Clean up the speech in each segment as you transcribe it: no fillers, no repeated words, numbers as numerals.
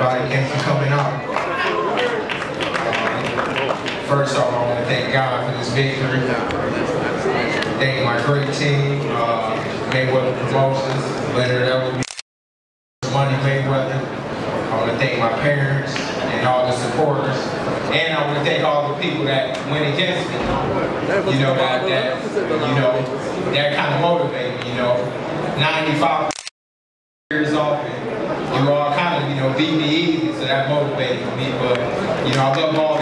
everybody. Thanks for coming out. First off, I want to thank God for this victory. Thank my great team, Mayweather Promotions, Leonard Ellerby, Money Mayweather. I want to thank my parents and all the supporters. And I want to thank all the people that went against me. You know, that kind of motivated me, 95 years off, and you all kind of, beat me easy, so that motivated me. But, I love all.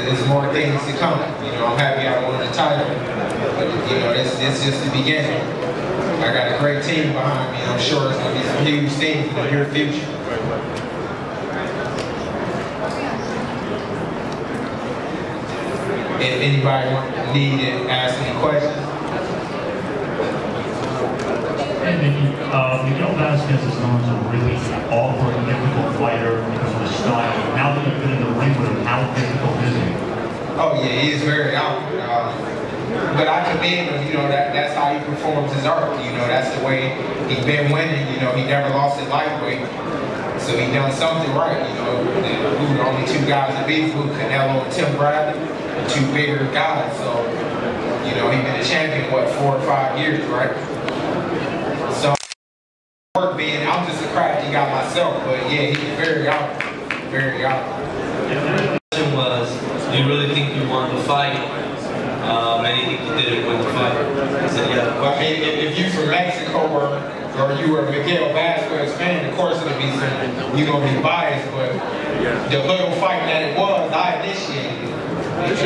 There's more things to come. I'm happy I won the title, but it's just the beginning. I got a great team behind me, and I'm sure it's going to be some huge things in the near future. If anybody need to ask any questions. Hey, Mickey, Miguel Vasquez is known as a really awkward, difficult fighter because of his style. Now that you've been in the ring with him, how difficult is he? Oh yeah, he is very awkward. But I commend him, that's how he performs his art. That's the way he's been winning. He never lost his lightweight. So he done something right, who the only two guys to beat were Canelo and Tim Bradley, the two bigger guys. So, he's been a champion, 4 or 5 years, right? So, I'm just a crafty guy myself, but yeah, he's very awkward, very awkward. The question was, do you really think you won the fight? And you think you didn't win the fight? I said, yeah. Well, I mean, if you're from Mexico or you were a Miguel Vasquez fan, of course it'll be you're going to be biased, but the little fight that it was, I initiated it.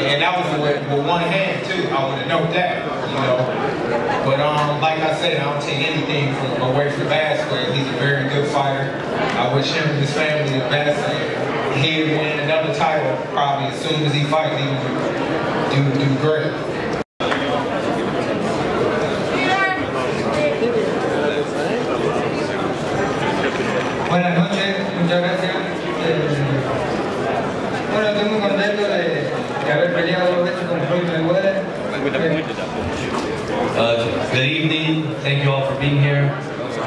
And that was with one hand too, I want to note that, But like I said, I don't take anything away from Vasquez. He's a very good fighter. I wish him and his family the best. He'll win another title probably as soon as he fights. He will do great. Buenas noches, muchas gracias. Bueno, estoy muy contento de haber peleado 2 veces con Floyd Mayweather. Good evening. Thank you all for being here.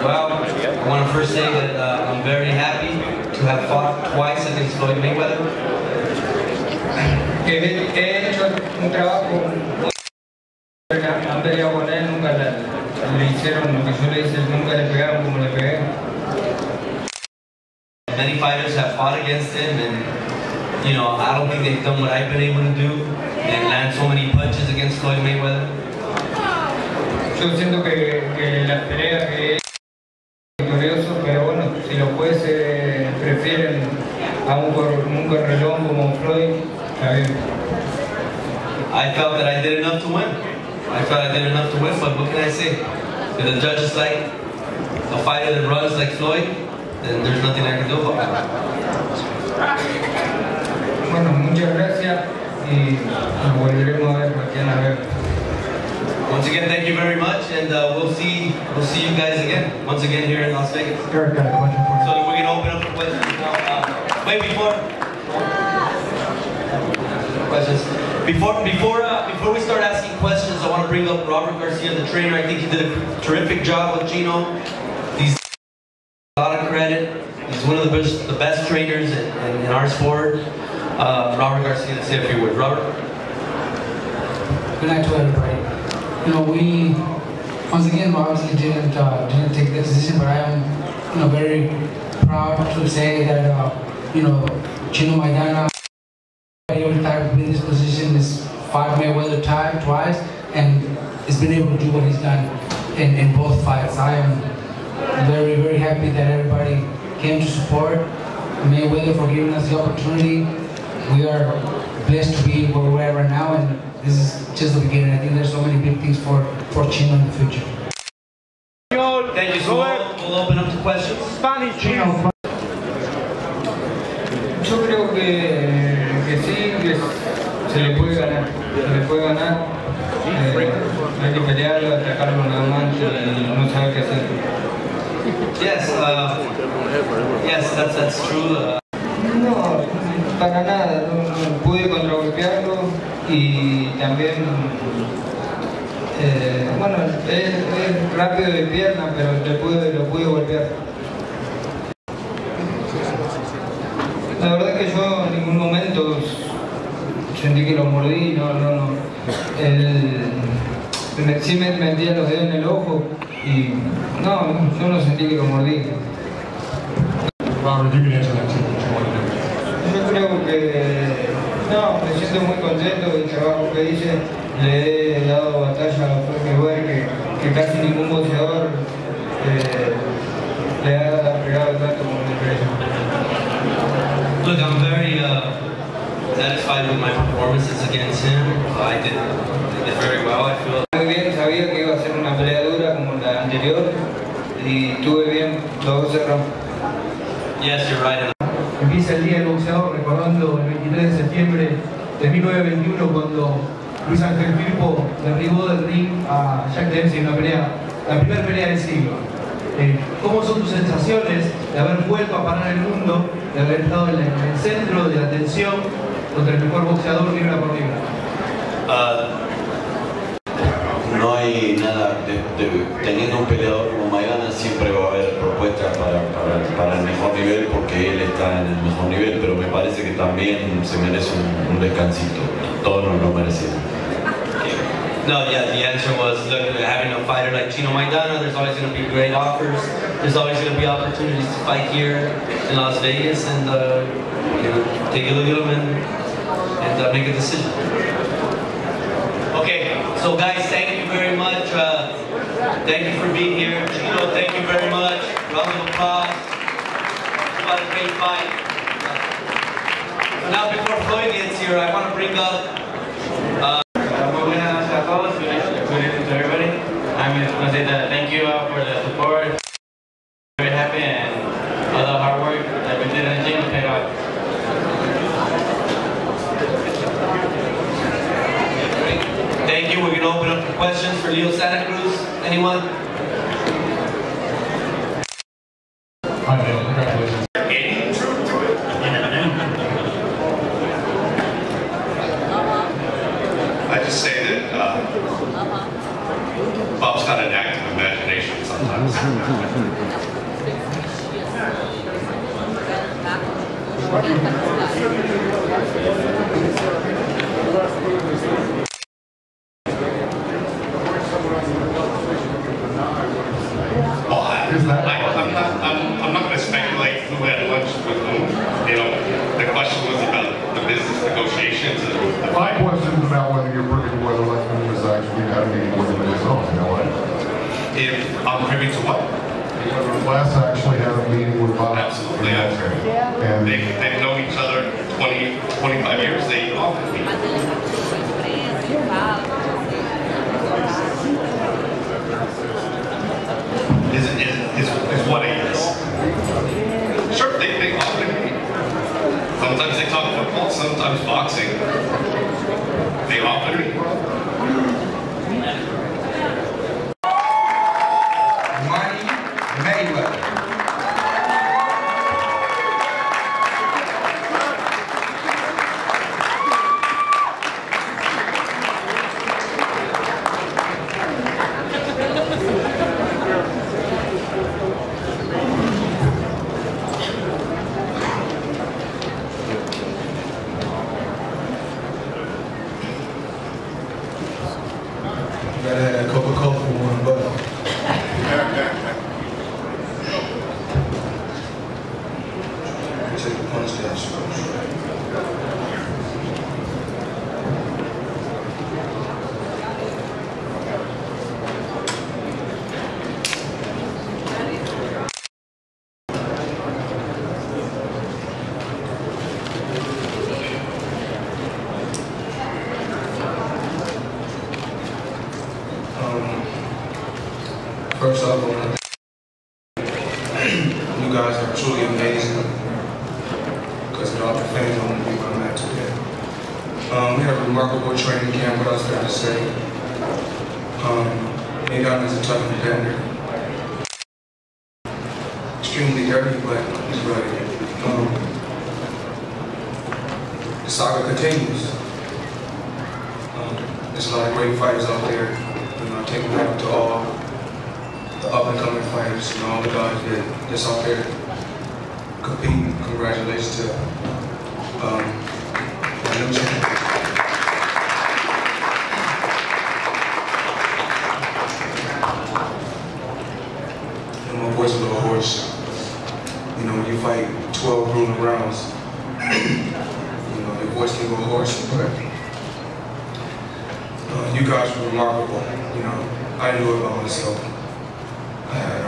Well, I want to first say that I'm very happy to have fought twice against Floyd Mayweather. He hecho un trabajo muy... Han peleado con él, nunca le hicieron lo que yo le hice, nunca le pegaron como le pegué. Many fighters have fought against him, and I don't think they've done what I've been able to do and land so many punches against Floyd Mayweather. Yo siento que las peleas que es victorioso, pero bueno, si los jueces prefieren a un correlón como Floyd, está bien. I felt that I did enough to win. But what can I say? If the judges like a fighter that runs like Floyd, then there's nothing I can do about it. Bueno, muchas gracias y nos volveremos a ver mañana. Once again, thank you very much, and we'll see you guys again. Once again here in Las Vegas. Eric got a question for you. So we're gonna open up for questions now. Wait, before we start asking questions, I want to bring up Robert Garcia, the trainer. I think he did a terrific job with Gino. He's a lot of credit. He's one of the best trainers in our sport. Robert Garcia, to say a few words. Robert. Good night to everybody. We once again obviously didn't take the decision, but I am very proud to say that Gino Maidana every time in this position is fought Mayweather twice, and has been able to do what he's done in both fights. I am very, very happy that everybody came to support Mayweather for giving us the opportunity. We are blessed to be where we're at right now, and this is just the beginning. I think there's so many big things for Chino in the future. Thank you so much. We'll open up to questions. Spanish, Chino. Yo creo que sí, que se le puede ganar. Hay que pelearlo, atacarlo nada más y no saber qué hacer. Yes, that's true. No, para nada, no pude contragolpearlo y también Bueno, es rápido de pierna, pero lo pude golpear. La verdad que yo en ningún momento sentí que lo mordí, no. Sí me metía los dedos en el ojo y yo no sentí que lo mordí. Robert, you can answer that too, what you want to do. Yo creo que me siento muy contento del trabajo que hice. Le he dado batalla a Floyd Mayweather que casi ningún boxeador le ha pegado tanto como el precio. Look, I'm very satisfied with my performances against him. I did very well, I feel. Muy bien, sabía que iba a ser una pelea dura como la anterior y estuve bien, los 12 rounds. Yes, you're right. Empieza el Día del Boxeador recordando el 23 de septiembre de 1921 cuando Luis Ángel Firpo derribó del ring a Jack Dempsey en una pelea, la primera pelea del siglo. ¿Cómo son tus sensaciones de haber vuelto a parar el mundo, de haber estado en el centro de la atención contra el mejor boxeador libra por libra? No hay nada, teniendo un peleador como Maidana siempre va a haber propuestas para el mejor nivel porque él está en el mejor nivel, pero me parece que también se merece un descansito, todos nos lo merecemos. No, yeah, the answer was, look, having a fighter like Chino Maidana, there's always going to be great offers. There's always going to be opportunities to fight here in Las Vegas and take a look at them and make a decision. Okay, so guys, thank you very much. Thank you for being here. Chino, thank you very much. Round of applause. What a great fight. So now before Floyd gets here, I want to bring up to everybody. I'm just going to say that thank you for the support. Very happy and all the hard work that we did in the gym paid off. Thank you. We're going to open up for questions for Leo Santa Cruz. Anyone? Hi, Leo. Congratulations. Any truth to it? I just say that Bob's got an active imagination sometimes. I'm not going to speculate who had lunch with whom. You know, the question was about the business negotiations. My question is about whether you're privy to whether Lexman was actually had a meeting with him in his home. You know what? If I'm privy to what? Whether Les actually had a meeting with Bob. Absolutely, I'm privy. And they've known each other 20, 25 years. They often meet. Is what it is. Sure, they often meet. Sometimes they talk football, sometimes boxing. They often meet. Money Mayweather. Gotta have that Coca-Cola for one buck. Take the punch down. First off, I want to you guys are truly amazing. Because of all the fans, I want to be where I'm at today. We have a remarkable training camp, what else got to say? Maidana is a tough competitor. Extremely dirty, but he's ready. The saga continues. There's a lot of great fighters out there. take it back to all the up-and-coming fighters and all the guys that's out there competing. Congratulations to my new champion. And my voice a little hoarse. You know, when you fight 12 grueling rounds, you know, your voice can go hoarse, but you guys were remarkable. You know, I didn't do it by myself. I had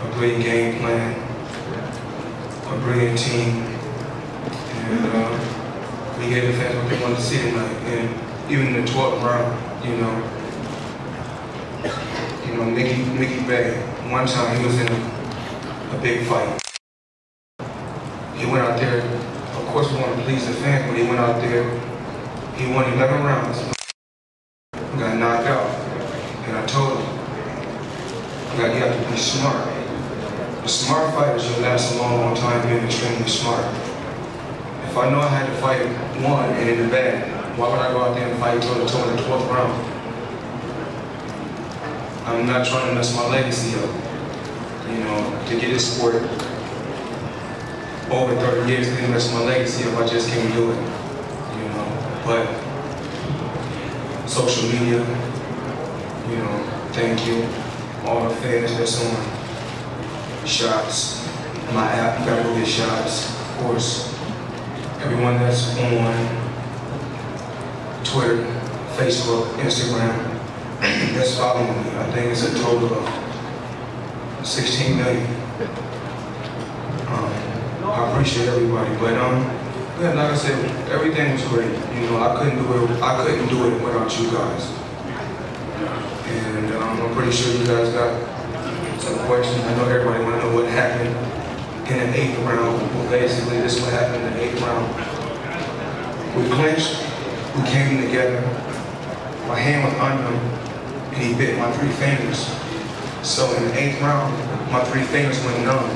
a brilliant game plan, a brilliant team, and we gave the fans what they wanted to see tonight. And even in the 12th round, you know, Mickey Bay, one time he was in a big fight. He went out there, of course we want to please the fans, but he went out there, he won 11 rounds. Got knocked out, and I told him, you have to be smart. The smart fighters will last a long time being extremely smart. If I know I had to fight one and in the bag, why would I go out there and fight toe-to-toe in the 12th round? I'm not trying to mess my legacy up. You know, to get this sport over 30 years, didn't mess my legacy up, I just can't do it. You know, but social media, you know, thank you. All the fans that's on shots, my app, you gotta go get shots, of course. Everyone that's on Twitter, Facebook, Instagram, that's following me. I think it's a total of 16 million. I appreciate everybody, but yeah, like I said, everything was great. You know, I couldn't do it without you guys. And I'm pretty sure you guys got some questions. I know everybody want to know what happened in the 8th round. Well, basically, this is what happened in the 8th round. We clinched, we came together. My hand was under him, and he bit my 3 fingers. So in the 8th round, my 3 fingers went numb.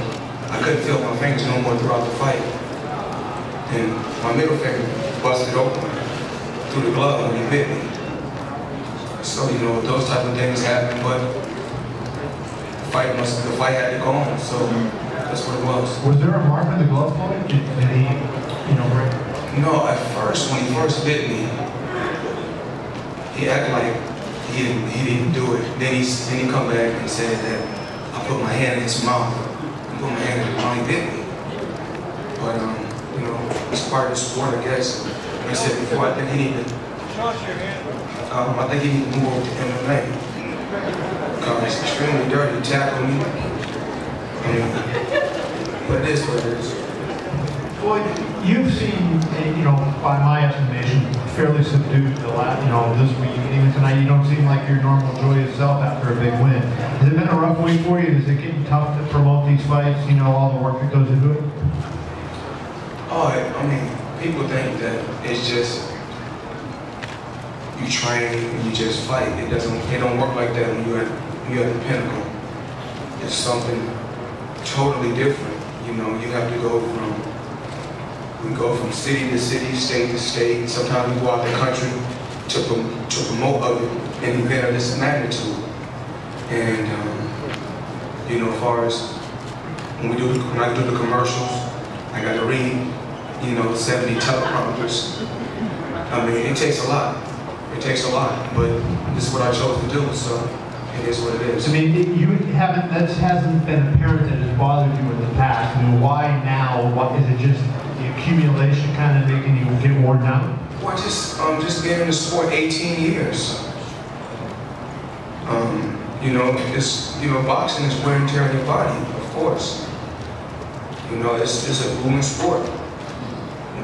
I couldn't feel my fingers no more throughout the fight. And my middle finger busted open through the glove when he bit me. So, you know, those type of things happen, but the fight had to go on, so that's what it was. Was there a mark on the glove for it? Did he, you know, break? No, at first, when he first bit me, he acted like he didn't do it. Then he come back and said that I put my hand in his mouth. I put my hand in his mouth, he bit me. But, you know, it's part of the sport, I guess. Like I said before, I think he needed to move over to MMA. Because it's extremely dirty to tackle me. But it is what it is. Well, you've seen, you know, by my estimation, fairly subdued the last, you know, this week. Even tonight, you don't seem like your normal joyous self after a big win. Has it been a rough week for you? Is it getting tough to promote these fights? You know, all the work that goes into it? Oh, I mean, people think that it's just you train and you just fight. It don't work like that when you're at the pinnacle. It's something totally different. You know, you have to we go from city to city, state to state. Sometimes we go out the country to promote an event of this magnitude. And you know, as far as when I do the commercials, I got to read, you know, 70 teleprompters. I mean, it takes a lot. It takes a lot, but this is what I chose to do, so it is what it is. I mean, that hasn't been apparent that has bothered you in the past. I mean, why now? What is it? Just the accumulation kind of making you get worn down? Well, just being in the sport 18 years. You know, boxing is wear and tear on your body, of course. You know, it's a booming sport.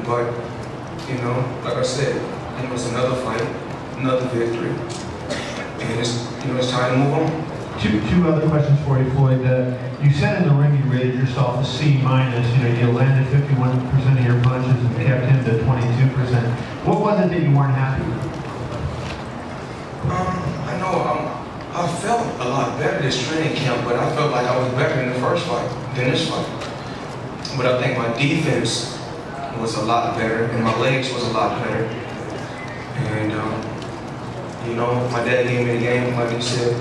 But, you know, like I said, it was another fight, another victory. And it's time to move on. Two other questions for you, Floyd. You said in the ring you rated yourself a C-. You know, you landed 51% of your punches and kept him to 22%. What was it that you weren't happy with? I know I felt a lot better this training camp, but I felt like I was better in the first fight than this fight. But I think my defense was a lot better, and my legs was a lot better. And You know, my dad gave me the game like he said.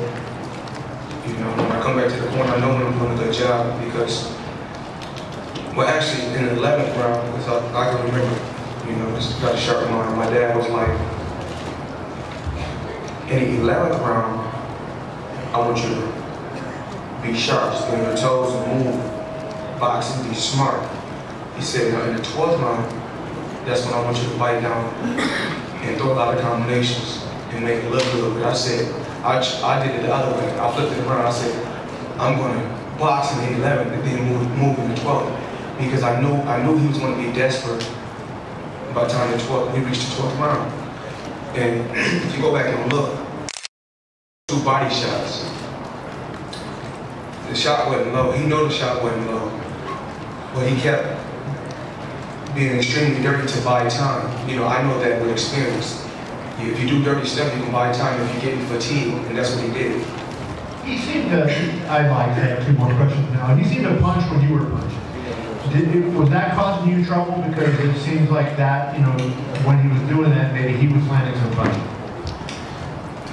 You know, when I come back to the corner, I know when I'm doing a good job because, well, actually, in the 11th round, because I can remember, you know, just got a sharp mind. My dad was like, in the 11th round, I want you to be sharp, stay on your toes and move, box and be smart. He said, in the 12th round, that's when I want you to bite down and throw a lot of combinations and make it look good. But I said, I did it the other way. I flipped it around. I said, I'm going to box in the 11th and then move in the 12th because I knew he was going to be desperate by the time we reached the 12th round. And if you go back and look, 2 body shots. The shot wasn't low. He knew the shot wasn't low, but he kept being extremely dirty to buy time. You know, I know that with experience. If you do dirty stuff, you can buy time if you're getting fatigued, and that's what he did. He seemed to, I'd like to have 2 more questions now. He seemed to punch when you were punching. Was that causing you trouble? Because it seems like that, you know, when he was doing that, maybe he was landing some punches.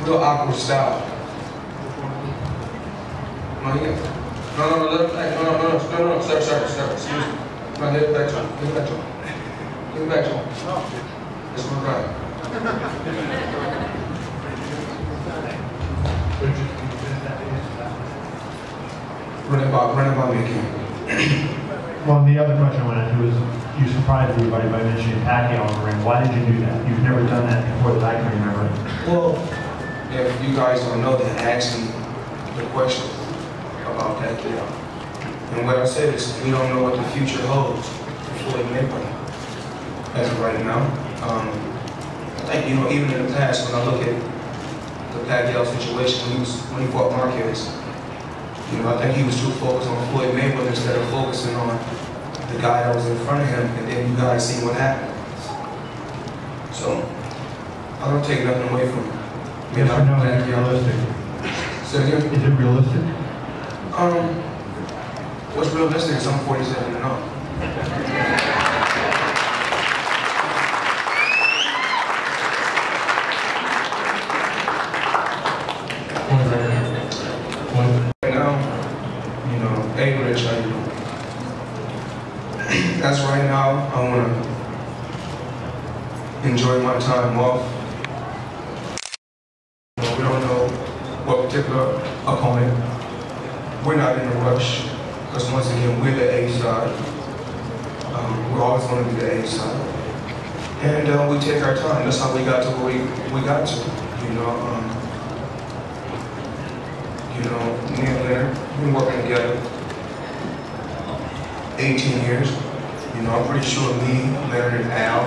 Real awkward style. No, let it back. No, sir, excuse me. No, let it back to him. Give it back to him. Give it back to him. That's my guy. Run it by me again. Well, the other question I want to ask you is, you surprised everybody by mentioning Pacquiao in the ring. Why did you do that? You've never done that before that I can remember. Well, if you guys don't know that, ask me the question about Pacquiao. And what I said is, we don't know what the future holds for Floyd Mayweather as of right now. I think, you know, even in the past, when I look at the Pacquiao situation when he fought Marquez, you know, I think he was too focused on Floyd Mayweather instead of focusing on the guy that was in front of him, and then you guys see what happened. So, I don't take nothing away from him. Yes or no, is it realistic? So, yeah. Is it realistic? What's realistic is I'm 47 and up. Right now, you know, hey Rich, how you doing? That's right now, I want to enjoy my time off. You know, we don't know what particular opponent. We're not in a rush, because once again, we're the A side. We're always going to be the A side. And we take our time. That's how we got to where we got to. You know, me and Leonard, we've been working together 18 years. You know, I'm pretty sure me, Leonard, and Al.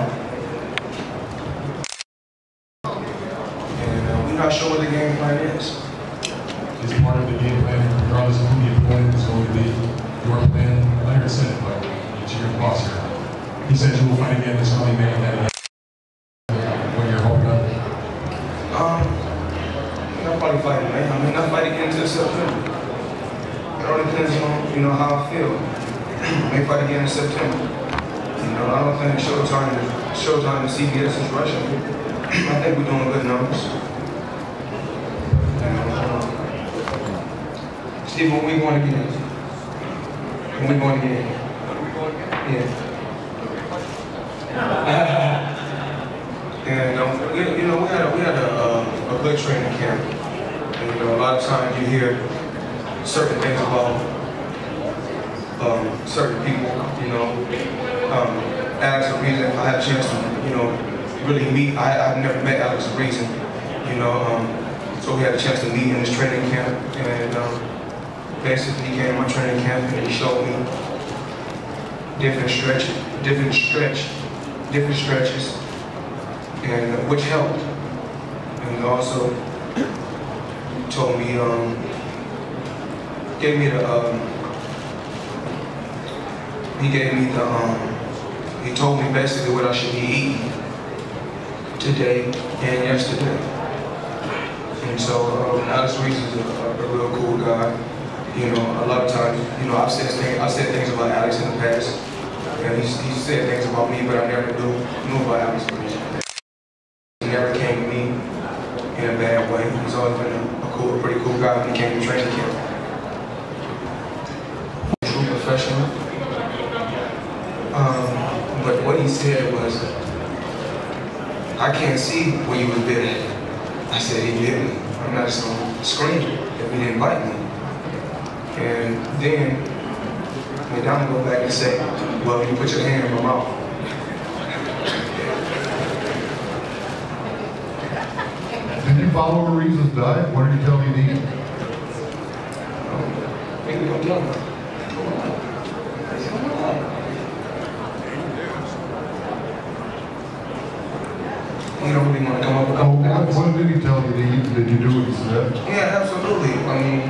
And we're not sure what the game plan is. Is part of the game plan, regardless of who the opponent is going to be, your plan? Leonard said it, but it's your boss here. He said you will fight again this coming May. When you're hoping up? I'll probably fight in May. I mean, I'll fight again until September. It all depends on, you know, how I feel. I may fight again in September. You know, I don't think Showtime and CBS is rushing me. I think we're doing good numbers. Steve, when we going to get in? When we going to get in? Yeah. And you know, we had a good training camp. And, you know, a lot of times you hear certain things about certain people. You know, Alex Ariza, I had a chance to, you know, really meet. I've never met Alex Ariza. You know, so we had a chance to meet in this training camp, and basically he came to my training camp and he showed me different stretches, and which helped. And also told me, he told me basically what I should be eating today and yesterday. And so Alex Reese is a real cool guy. You know, a lot of times, you know, I've said things about Alex in the past, and he said things about me, but I never knew about Alex Reese. He never came to me in a bad he said was, I can't see where you was bit at. I said, he bit me. I'm not just gonna scream if he didn't bite me. And then Maidana go back and say, well, you put your hand in my mouth. Did you follow Ariza's diet? What did he tell you to eat? Maybe I'm done. You don't really want to come up with a couple pounds. What did he tell you to eat? Did you do what he said? Yeah, absolutely. I mean,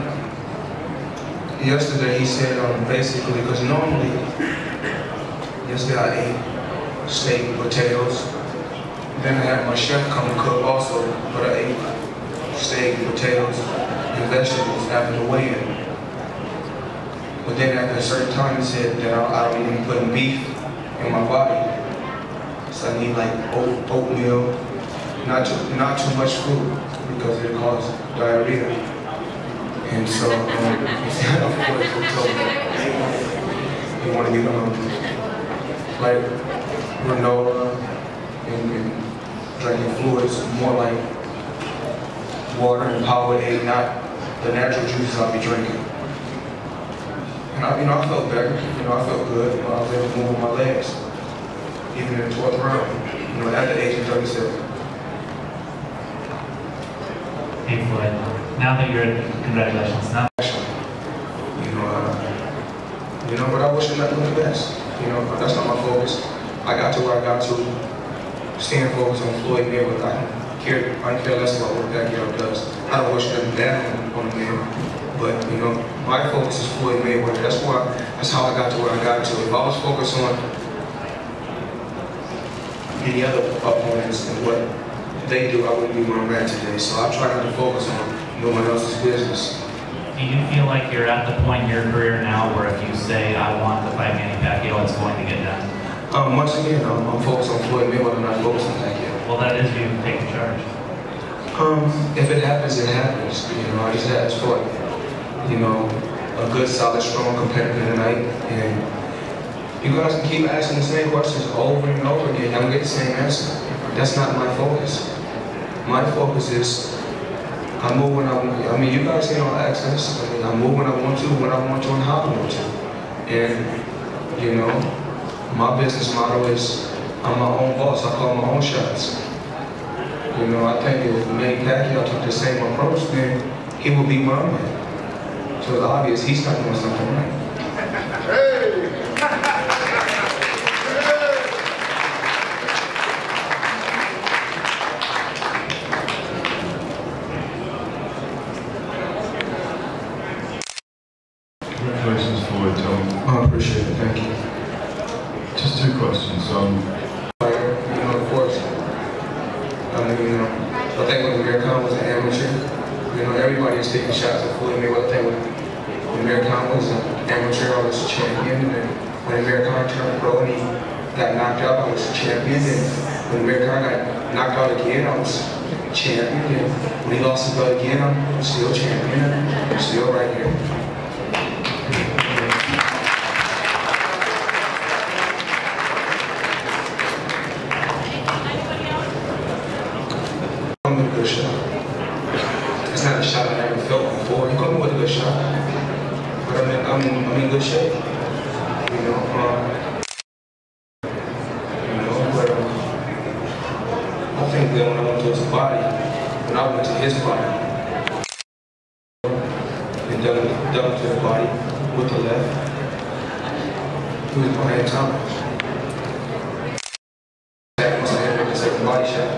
yesterday he said basically, because normally, yesterday I ate steak and potatoes. Then I had my chef come and cook also, but I ate steak and potatoes and vegetables after the weigh-in. But then after a certain time he said that I don't even put beef in my body. So I need like oatmeal, not too much food because it causes diarrhea. And so, of course, he told me he wanted me to like granola and drinking fluids, more like water and Powerade, not the natural juices I'll be drinking. And I felt better. I felt good. I was able to move my legs. Even in the 12th round, at the age of 37. Hey Floyd, now that you're congratulations. Now but I wish him nothing but the best. That's not my focus. I got to where I got to. Staying focused on Floyd Mayweather. I care less about what Pacquiao does. I don't wish nothing bad on the man. But my focus is Floyd Mayweather. That's how I got to where I got to. If I was focused on any other opponents and what they do, I wouldn't be where I'm at today. So I try not to focus on no one else's business. do you feel like you're at the point in your career now where if you say, I want to fight Manny Pacquiao, it's going to get done? Once again, I'm focused on Floyd Mayweather, I'm not focused on Pacquiao. Well, that is you taking charge. If it happens, it happens. I just asked for a good, solid, strong competitor tonight. And you guys can keep asking the same questions over and over again. I'm gonna get the same answer. That's not my focus. My focus is I move when I want. I mean, you guys can all ask this. I move when I want to, when I want to, and how I want to. And my business motto is I'm my own boss. I call my own shots. I think if Manny Pacquiao took the same approach, then he would be where I'm at. So it's obvious he's not doing something right. Hey! Congratulations, Floyd, Tony. I appreciate it, thank you. Just two questions. Of course. I think when American was an amateur, everybody is taking shots at Floyd Mayweather. I think when American was an amateur, I was a champion. And when American turned pro and he got knocked out, I was a champion. And when American got knocked out again, I was a champion. And when he lost his belt again, I'm still champion. I'm still right here. With a good shot. It's not a shot I never felt before. You call me with a good shot. But I'm in good shape. I think that when I went to his body, when I went to his body, and dug to the body with the left, he was behind time. Once I hit with the second body shot,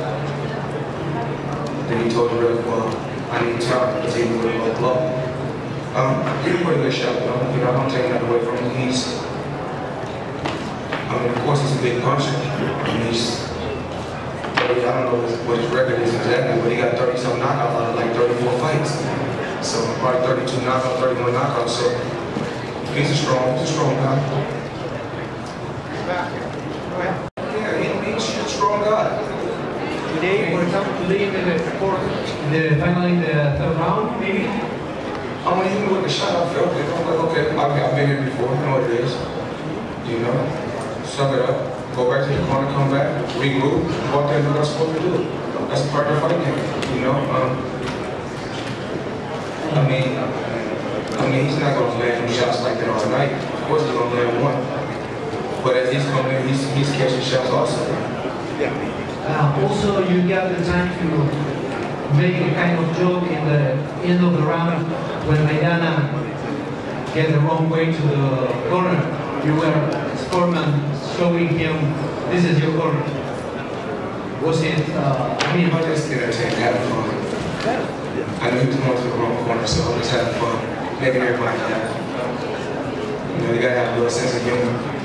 then he told the ref, well, I need time because he was a blow. He's a pretty good shot, though. I don't take that away from him. Of course, he's a big puncher. I don't know what his record is exactly, but he got 30-some knockouts out of like 34 fights. So probably 32 knockouts, 31 knockouts. So he's a strong guy. Yeah, he's a strong guy. Today, for example, today in finally in the third round, maybe? Even with the shot, I felt it. I'm like, okay, I've been here before. I know what it is. Suck it up. go back to the corner, come back, regroup, go out there and do what I'm supposed to do. That's part of the fight game, you know. I mean, he's not going to land shots like that all night. Of course, he's going to land one. But as he's coming in, he's catching shots also. Also, you got the time to make a kind of joke in the end of the round when Maidana get the wrong way to the corner. You were scoreman showing him, this is your corner. Was it, I mean, I just entertained, having fun. I knew he was going to the wrong corner, so I was having fun, making everybody laugh. You know, you gotta have a little sense of humor.